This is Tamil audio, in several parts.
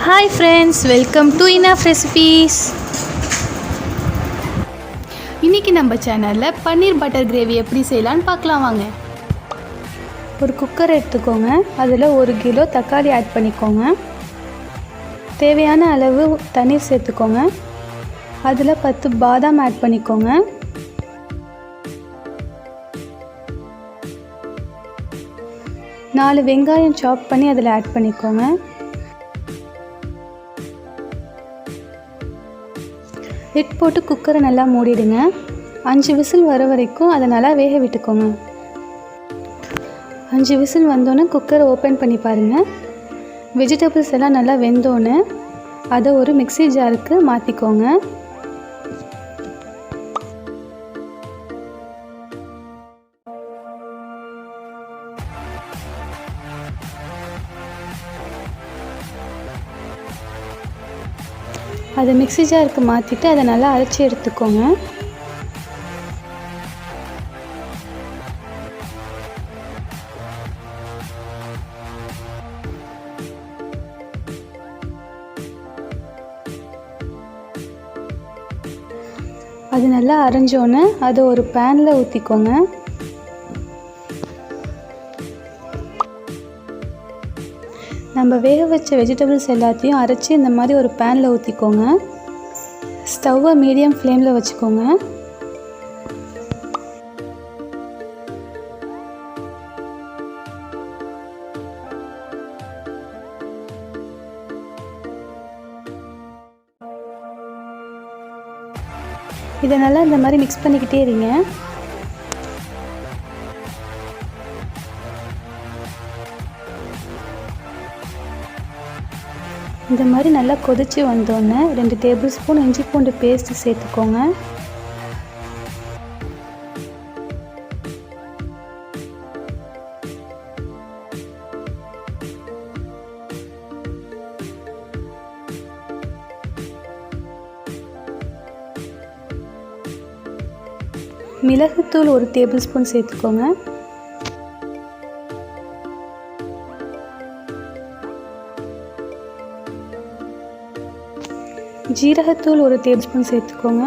Hi friends, welcome to Enough Recipes. இன்னைக்கு நம்ம சேனல்ல பன்னீர் பட்டர் கிரேவி எப்படி செய்யலாம்னு பார்க்கலாம் வாங்க. ஒரு குக்கர் எடுத்துக்கோங்க. அதில் 1 கிலோ தக்காளி ஆட் பண்ணிக்கோங்க. தேவையான அளவு தண்ணீர் சேர்த்துக்கோங்க. அதில் 10 பாதாம் ஆட் பண்ணிக்கோங்க. நாலு வெங்காயம் சாப் பண்ணி அதில் ஆட் பண்ணிக்கோங்க. லிட் போட்டு குக்கரை நல்லா மூடிடுங்க. 5 விசில் வர வரைக்கும் அதை நல்லா வேக விட்டுக்கோங்க. 5 விசில் வந்தோன்னே குக்கரை ஓப்பன் பண்ணி பாருங்கள். வெஜிடபிள்ஸ் எல்லாம் நல்லா வெந்தோன்னே அதை ஒரு மிக்ஸி ஜாருக்கு மாற்றிக்கோங்க. அதை மிக்ஸி ஜாருக்கு மாற்றிட்டு அதை நல்லா அரைச்சி எடுத்துக்கோங்க. அது நல்லா அரைஞ்சோன்னே அதை ஒரு பேனில் ஊற்றிக்கோங்க. நம்ம வேக வச்ச வெஜிடபிள்ஸ் எல்லாத்தையும் அரைச்சி இந்த மாதிரி ஒரு பேனில் ஊற்றிக்கோங்க. ஸ்டவ்வை மீடியம் ஃப்ளேமில் வச்சுக்கோங்க. இதை நல்லா இந்த மாதிரி மிக்ஸ் பண்ணிக்கிட்டே இருங்க. இந்த மாதிரி நல்லா கொதித்து வந்தோடனே 2 டேபிள் ஸ்பூன் இஞ்சி பூண்டு பேஸ்ட்டு சேர்த்துக்கோங்க. மிளகுத்தூள் 1 டேபிள் ஸ்பூன் சேர்த்துக்கோங்க. ஜீரகத்தூள் 1 டேபிள் ஸ்பூன் சேர்த்துக்கோங்க.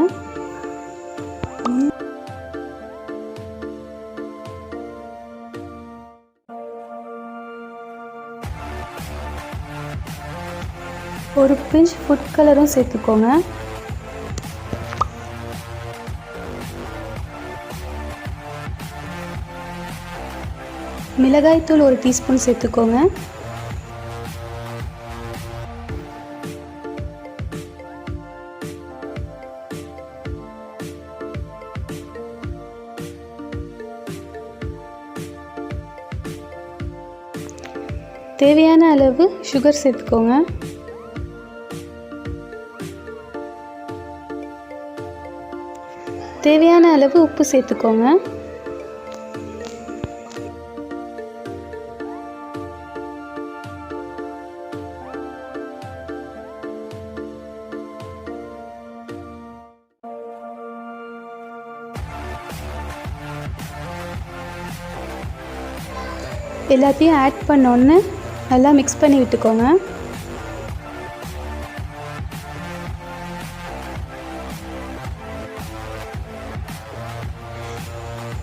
ஒரு பிஞ்ச் ஃபுட் கலரும் சேர்த்துக்கோங்க. மிளகாய்த்தூள் 1 டீஸ்பூன் சேர்த்துக்கோங்க. தேவையான அளவு சுகர் சேர்த்துக்கோங்க. தேவையான அளவு உப்பு சேர்த்துக்கோங்க. எல்லாத்தையும் ஆட் பண்ணோன்னு நல்லா மிக்ஸ் பண்ணி விட்டுக்கோங்க.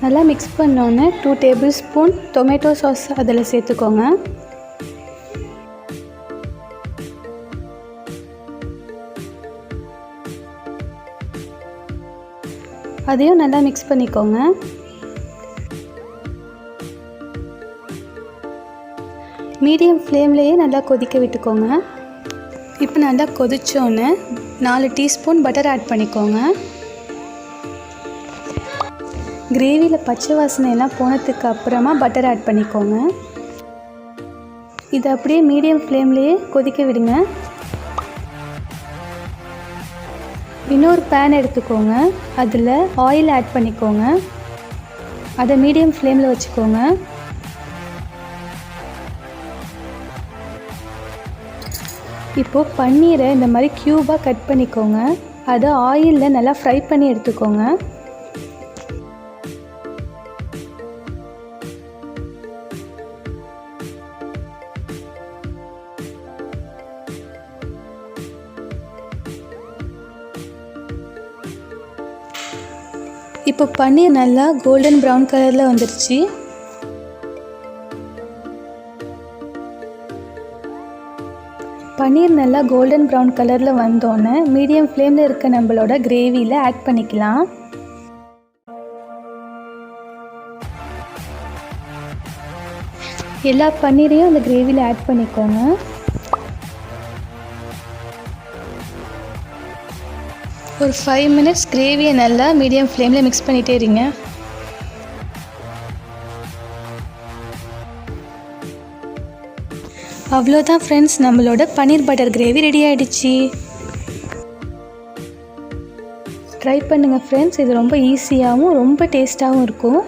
நல்லா மிக்ஸ் பண்ணோன்னே 2 டேபிள் ஸ்பூன் டொமேட்டோ சாஸ் அதில் சேர்த்துக்கோங்க. அதையும் நல்லா மிக்ஸ் பண்ணிக்கோங்க. மீடியம் ஃப்ளேம்லேயே நல்லா கொதிக்க விட்டுக்கோங்க. இப்போ நல்லா கொதிச்சோன்னு 4 டீஸ்பூன் பட்டர் ஆட் பண்ணிக்கோங்க. கிரேவியில் பச்சை வாசனை எல்லாம் போனதுக்கு அப்புறமா பட்டர் ஆட் பண்ணிக்கோங்க. இதை அப்படியே மீடியம் ஃப்ளேம்லேயே கொதிக்க விடுங்க. இன்னொரு பேன் எடுத்துக்கோங்க. அதில் ஆயில் ஆட் பண்ணிக்கோங்க. அதை மீடியம் ஃப்ளேமில் வச்சுக்கோங்க. இப்போது பன்னீரை இந்த மாதிரி க்யூபாக கட் பண்ணிக்கோங்க. அதை ஆயிலில் நல்லா ஃப்ரை பண்ணி எடுத்துக்கோங்க. இப்போ பன்னீர் நல்லா கோல்டன் ப்ரௌன் கலரில் வந்துருச்சு. பன்னீர் நல்லா கோல்டன் ப்ரௌன் கலரில் வந்தோன்னே மீடியம் ஃப்ளேமில் இருக்க நம்மளோட கிரேவியில் ஆட் பண்ணிக்கலாம். எல்லா பன்னீரையும் அந்த கிரேவியில் ஆட் பண்ணிக்கோங்க. ஒரு 5 மினிட்ஸ் கிரேவியை நல்லா மீடியம் ஃப்ளேமில் மிக்ஸ் பண்ணிகிட்டே இருங்க. அவ்வளோதான் ஃப்ரெண்ட்ஸ், நம்மளோட பன்னீர் பட்டர் கிரேவி ரெடி ஆகிடுச்சு. ட்ரை பண்ணுங்கள் ஃப்ரெண்ட்ஸ், இது ரொம்ப ஈஸியாகவும் ரொம்ப டேஸ்ட்டாகவும் இருக்கும்.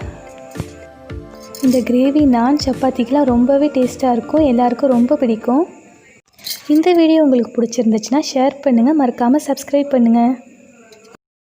இந்த கிரேவி நான் சப்பாத்திக்கெலாம் ரொம்பவே டேஸ்ட்டாக இருக்கும், எல்லாருக்கும் ரொம்ப பிடிக்கும். இந்த வீடியோ உங்களுக்கு பிடிச்சிருந்துச்சுன்னா ஷேர் பண்ணுங்கள், மறக்காமல் சப்ஸ்கிரைப் பண்ணுங்கள்.